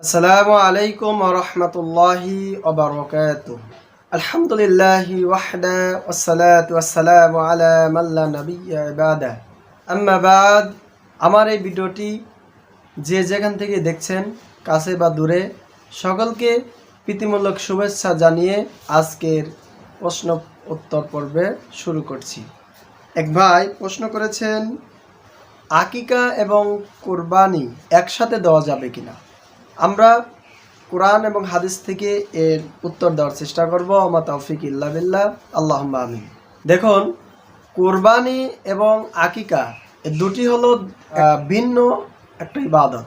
আসসালামু আলাইকুম ওয়া রাহমাতুল্লাহি ওয়া বারাকাতুহু। আলহামদুলিল্লাহি ওয়াহদা ওয়াসসালাতু ওয়াসসালামু আলা মান লা নাবিয়্যা বা'দা। আম্মা বা'দ। আমার এই ভিডিওটি যে যেখান থেকে দেখছেন, কাছে বা দূরে, সকলকে প্রীতিমূলক শুভেচ্ছা জানিয়ে আজকের প্রশ্ন উত্তর পর্বে শুরু করছি। এক ভাই প্রশ্ন করেছেন, আকিকা এবং কুরবানি একসাথে দেওয়া যাবে কিনা। আমরা কোরআন এবং হাদিস থেকে এর উত্তর দেওয়ার চেষ্টা করব। আমা তাওফিক ইল্লা বিল্লাহ, আল্লাহুম্মা আমিন। দেখুন, কুরবানি এবং আকিকা এই দুটি হলো ভিন্ন একটা ইবাদত,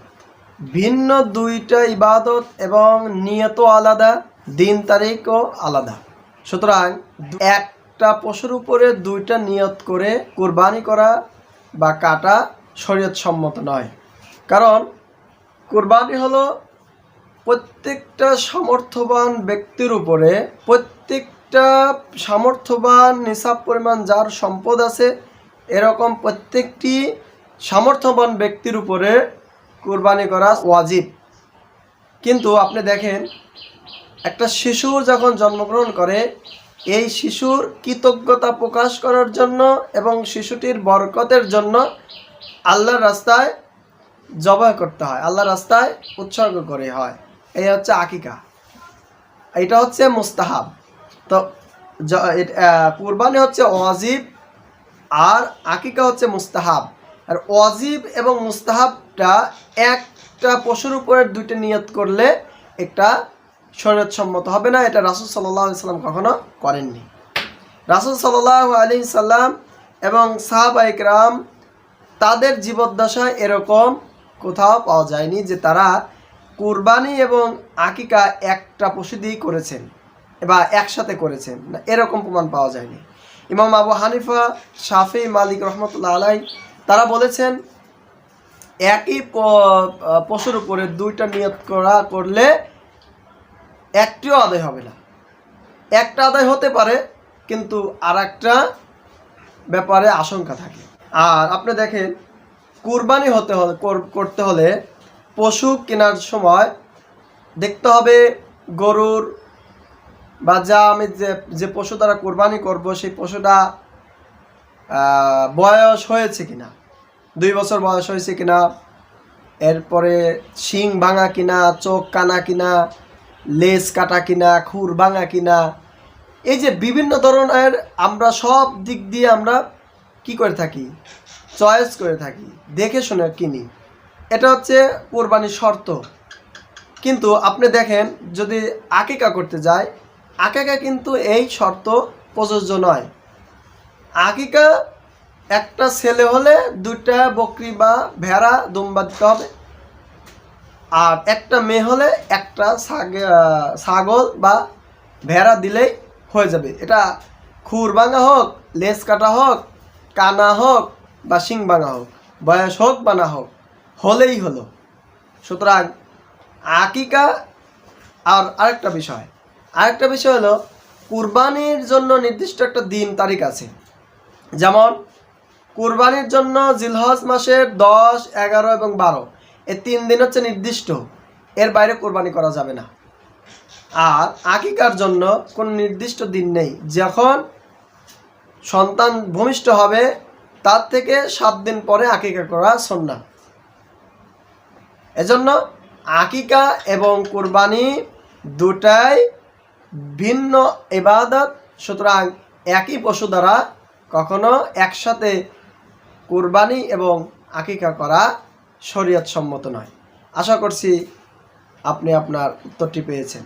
ভিন্ন দুইটা ইবাদত এবং নিয়তও আলাদা, দিন তারিখও আলাদা। সুতরাং একটা পশুর উপরে দুইটা নিয়ত করে কুরবানি করা বা কাটা শরীয়ত সম্মত নয়। কারণ কুরবানি হলো প্রত্যেকটা সামর্থ্যবান ব্যক্তির উপরে, প্রত্যেকটা সামর্থ্যবান নিসাব পরিমাণ যার সম্পদ আছে এরকম প্রত্যেকটি সামর্থ্যবান ব্যক্তির উপরে কুরবানি করা ওয়াজিব। কিন্তু আপনি দেখেন, একটা শিশু যখন জন্মগ্রহণ করে, এই শিশুর কৃতজ্ঞতা প্রকাশ করার জন্য এবং শিশুটির বরকতের জন্য আল্লাহর রাস্তায় জবাই করতে হয়, আল্লাহর রাস্তায় উৎসর্গ করে হয়। এই হচ্ছে আকিকা, এটা হচ্ছে মুস্তাহাব। তো কুরবানি হচ্ছে ওয়াজিব আর আকিকা হচ্ছে মুস্তাহাব। আর ওয়াজিব এবং মুস্তাহাবটা একটা পশুর উপরে দুইটা নিয়ত করলে একটা শরীয়ত সম্মত হবে না। এটা রাসূল সাল্লাল্লাহু আলাইহি সাল্লাম কখনো করেননি। রাসূল সাল্লাল্লাহু আলাইহি সাল্লাম এবং সাহাবায়ে কেরাম তাদের জীবদ্দশায় এরকম কোথাও পাওয়া যায়নি যে তারা কুরবানি এবং আকিকা একটা পশু দিয়েই করেছেন বা একসাথে করেছেন, না, এরকম প্রমাণ পাওয়া যায়নি। ইমাম আবু হানিফা, শাফি, মালিক রহমতুল্লাহ আলাই তারা বলেছেন একই পশুর উপরে দুইটা নিয়ত করলে একটিও আদায় হবে না। একটা আদায় হতে পারে, কিন্তু আর একটা ব্যাপারে আশঙ্কা থাকে। আর আপনি দেখেন, কুরবানি করতে হলে পশু কেনার সময় দেখতে হবে গরুর বা আমি যে পশু দ্বারা কুরবানি করব সেই পশুটা বয়স হয়েছে কিনা, 2 বছর বয়স হয়েছে কিনা, এরপরে শিং ভাঙা কিনা, চোখ কানা কিনা, লেজ কাটা কিনা, খুর ভাঙা কিনা, এই যে বিভিন্ন ধরনের আমরা সব দিক দিয়ে আমরা কি করে থাকি, চয়েস করে থাকি, দেখে শুনে কিনি। এটা হচ্ছে কুরবানির শর্ত। কিন্তু আপনি দেখেন, যদি আকিকা করতে যায়, আকিকা কিন্তু এই শর্ত প্রযোজ্য নয়। আকিকা একটা ছেলে হলে 2টা বকরি বা ভেড়া দুম্বা দিতে হবে, আর একটা মেয়ে হলে একটা ছাগল বা ভেড়া দিলেই হয়ে যাবে। এটা খুর ভাঙা হোক, লেজ কাটা হোক, কানা হোক বা শিং ভাঙা হোক, বয়স হোক বা না হোক, হলেই হলো। সুতরাং আকিকা আর আরেকটা বিষয় হলো কুরবানির জন্য নির্দিষ্ট একটা দিন তারিখ আছে। যেমন কুরবানির জন্য জিলহজ মাসের 10, 11 এবং 12 এই 3 দিন হচ্ছে নির্দিষ্ট, এর বাইরে কুরবানি করা যাবে না। আর আকিকার জন্য কোনো নির্দিষ্ট দিন নেই, যখন সন্তান ভূমিষ্ঠ হবে তার থেকে 7 দিন পরে আকিকা করা সুন্নাহ। এজন্য আকিকা এবং কুরবানি দুটাই ভিন্ন ইবাদত। সুতরাং একই পশু দ্বারা কখনো একসাথে কুরবানি এবং আকিকা করা শরীয়ত সম্মত নয়। আশা করছি আপনি আপনার উত্তরটি পেয়েছেন।